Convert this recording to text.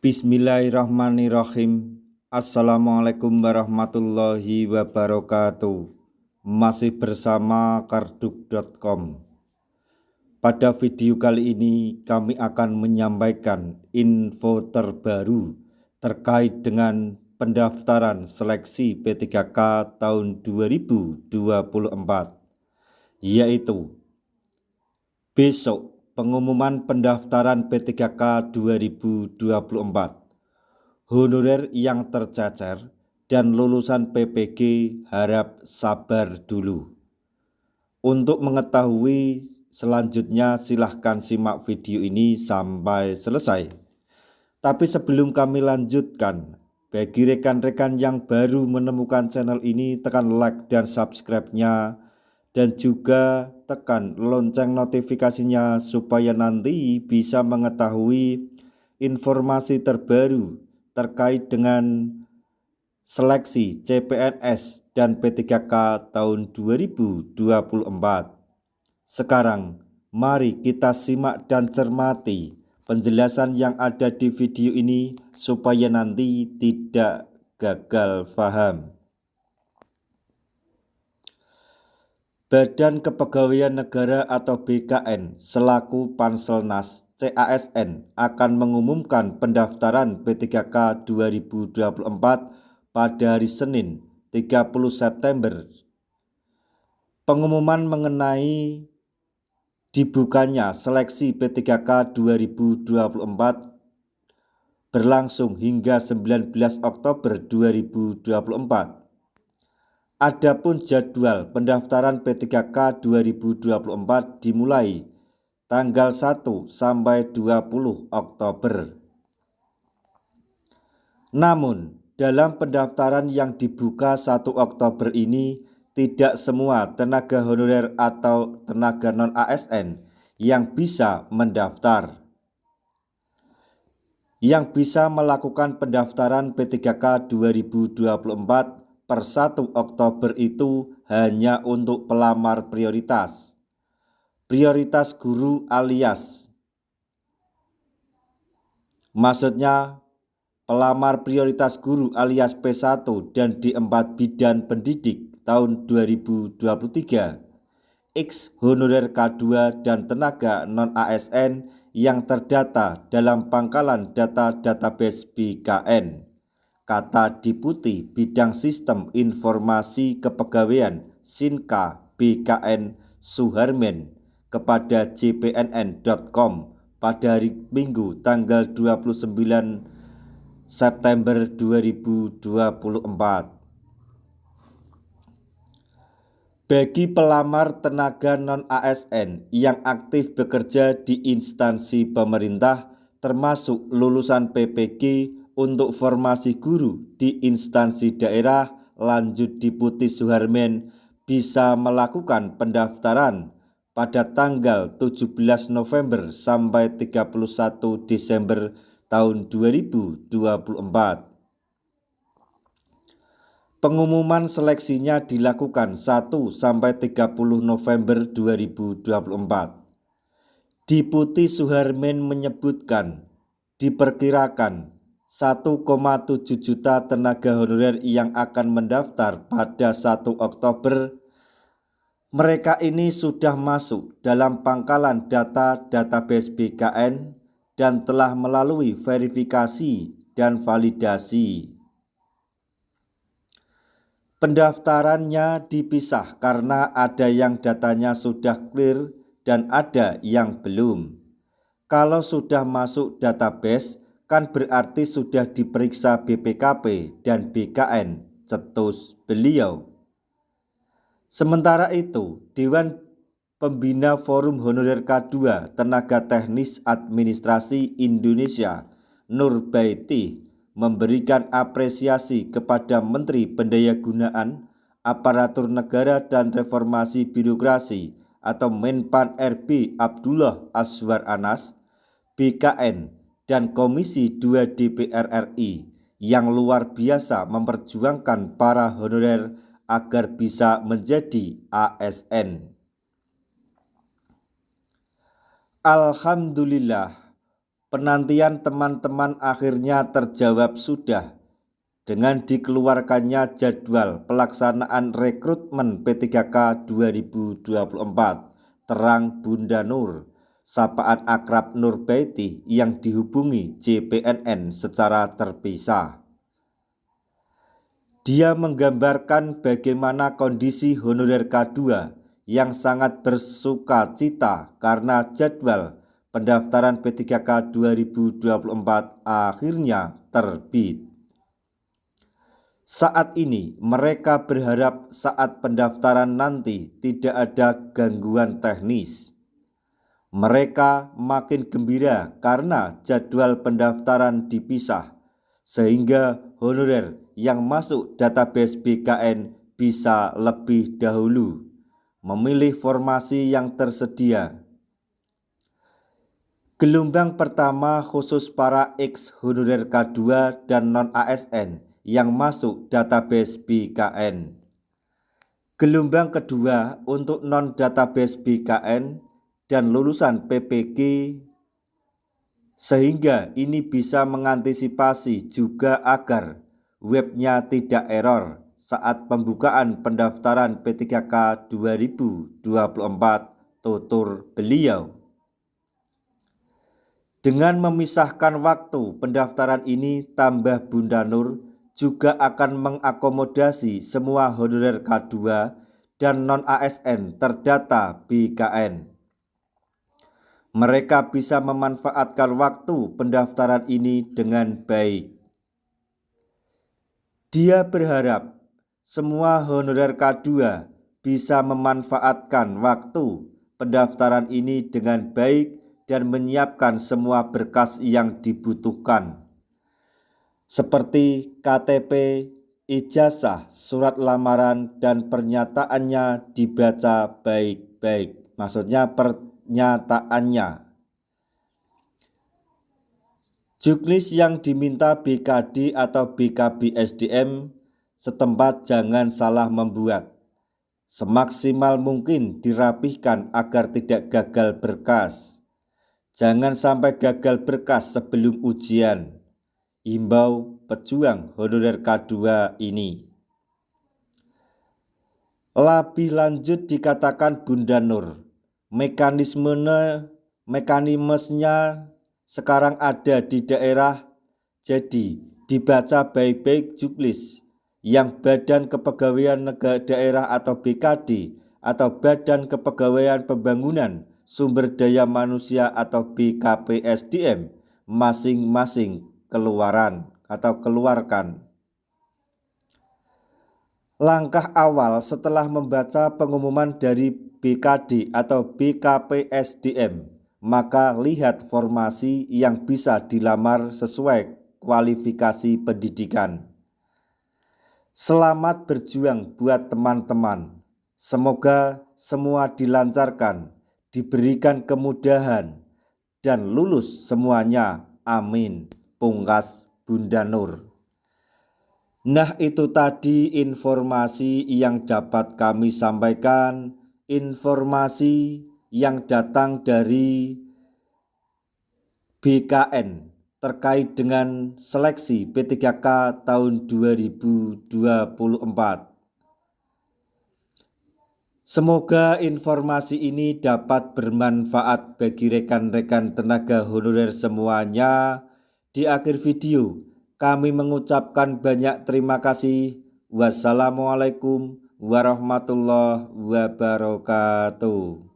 Bismillahirrahmanirrahim. Assalamualaikum warahmatullahi wabarakatuh. Masih bersama karduk.com. Pada video kali ini kami akan menyampaikan info terbaru terkait dengan pendaftaran seleksi P3K tahun 2024, yaitu besok pengumuman pendaftaran P3K 2024. Honorer yang tercecer dan lulusan PPG harap sabar dulu. Untuk mengetahui selanjutnya silahkan simak video ini sampai selesai. Tapi sebelum kami lanjutkan, bagi rekan-rekan yang baru menemukan channel ini, tekan like dan subscribe-nya, dan juga tekan lonceng notifikasinya supaya nanti bisa mengetahui informasi terbaru terkait dengan seleksi CPNS dan P3K tahun 2024. Sekarang mari kita simak dan cermati penjelasan yang ada di video ini supaya nanti tidak gagal paham. Badan Kepegawaian Negara atau BKN selaku Panselnas CASN akan mengumumkan pendaftaran P3K 2024 pada hari Senin 30 September. Pengumuman mengenai dibukanya seleksi P3K 2024 berlangsung hingga 19 Oktober 2024. Adapun jadwal pendaftaran P3K 2024 dimulai tanggal 1 sampai 20 Oktober. Namun, dalam pendaftaran yang dibuka 1 Oktober ini, tidak semua tenaga honorer atau tenaga non-ASN yang bisa mendaftar. Yang bisa melakukan pendaftaran P3K 2024 per 1 Oktober itu hanya untuk pelamar prioritas guru alias, maksudnya pelamar prioritas guru alias P1 dan D4 bidan pendidik tahun 2023, X honorer K2 dan tenaga non-ASN yang terdata dalam pangkalan data database BKN. Kata Deputi Bidang Sistem Informasi Kepegawaian Sinka BKN Suharmen kepada jpnn.com pada hari Minggu tanggal 29 September 2024. Bagi pelamar tenaga non-ASN yang aktif bekerja di instansi pemerintah termasuk lulusan PPG untuk formasi guru di instansi daerah lanjut Deputi Suharmen bisa melakukan pendaftaran pada tanggal 17 November sampai 31 Desember tahun 2024. Pengumuman seleksinya dilakukan 1 sampai 30 November 2024. Deputi Suharmen menyebutkan diperkirakan 1,7 juta tenaga honorer yang akan mendaftar pada 1 Oktober. Mereka ini sudah masuk dalam pangkalan data database BKN dan telah melalui verifikasi dan validasi. Pendaftarannya dipisah karena ada yang datanya sudah clear dan ada yang belum. Kalau sudah masuk database kan berarti sudah diperiksa BPKP dan BKN, cetus beliau. Sementara itu, Dewan Pembina Forum Honorer K2 Tenaga Teknis Administrasi Indonesia Nurbaiti memberikan apresiasi kepada Menteri Pendayagunaan Aparatur Negara dan Reformasi Birokrasi atau Menpan RB Abdullah Azwar Anas, BKN, dan Komisi 2 DPR RI yang luar biasa memperjuangkan para honorer agar bisa menjadi ASN. Alhamdulillah, penantian teman-teman akhirnya terjawab sudah dengan dikeluarkannya jadwal pelaksanaan rekrutmen P3K 2024 Terang Bunda Nur, sapaan akrab Nurbaiti, yang dihubungi JPNN secara terpisah. Dia menggambarkan bagaimana kondisi honorer K2 yang sangat bersuka cita karena jadwal pendaftaran P3K 2024 akhirnya terbit. Saat ini mereka berharap saat pendaftaran nanti tidak ada gangguan teknis. Mereka makin gembira karena jadwal pendaftaran dipisah, sehingga honorer yang masuk database BKN bisa lebih dahulu memilih formasi yang tersedia. Gelombang pertama khusus para ex-honorer K2 dan non-ASN yang masuk database BKN. Gelombang kedua untuk non-database BKN dan lulusan PPG, sehingga ini bisa mengantisipasi juga agar webnya tidak error saat pembukaan pendaftaran P3K 2024, tutur beliau. Dengan memisahkan waktu pendaftaran ini, tambah Bunda Nur juga akan mengakomodasi semua honorer K2 dan non-ASN terdata BKN. Mereka bisa memanfaatkan waktu pendaftaran ini dengan baik. Dia berharap semua honorer K2 bisa memanfaatkan waktu pendaftaran ini dengan baik dan menyiapkan semua berkas yang dibutuhkan, seperti KTP, ijazah, surat lamaran, dan pernyataannya dibaca baik-baik. Maksudnya pernyataannya. Juknis yang diminta BKD atau BKB SDM setempat jangan salah membuat. Semaksimal mungkin dirapihkan agar tidak gagal berkas. Jangan sampai gagal berkas sebelum ujian. Imbau pejuang honorer K2 ini. Lebih lanjut dikatakan Bunda Nur, mekanismenya sekarang ada di daerah, jadi dibaca baik-baik juknis yang Badan Kepegawaian Negara Daerah atau BKD atau Badan Kepegawaian Pembangunan Sumber Daya Manusia atau BKPSDM masing-masing keluarkan. Langkah awal setelah membaca pengumuman dari BKD atau BKPSDM, maka lihat formasi yang bisa dilamar sesuai kualifikasi pendidikan. Selamat berjuang buat teman-teman. Semoga semua dilancarkan, diberikan kemudahan, dan lulus semuanya. Amin. Pungkas Bunda Nur. Nah, itu tadi informasi yang dapat kami sampaikan, informasi yang datang dari BKN terkait dengan seleksi P3K tahun 2024. Semoga informasi ini dapat bermanfaat bagi rekan-rekan tenaga honorer semuanya. Di akhir video, kami mengucapkan banyak terima kasih. Wassalamualaikum warahmatullahi wabarakatuh.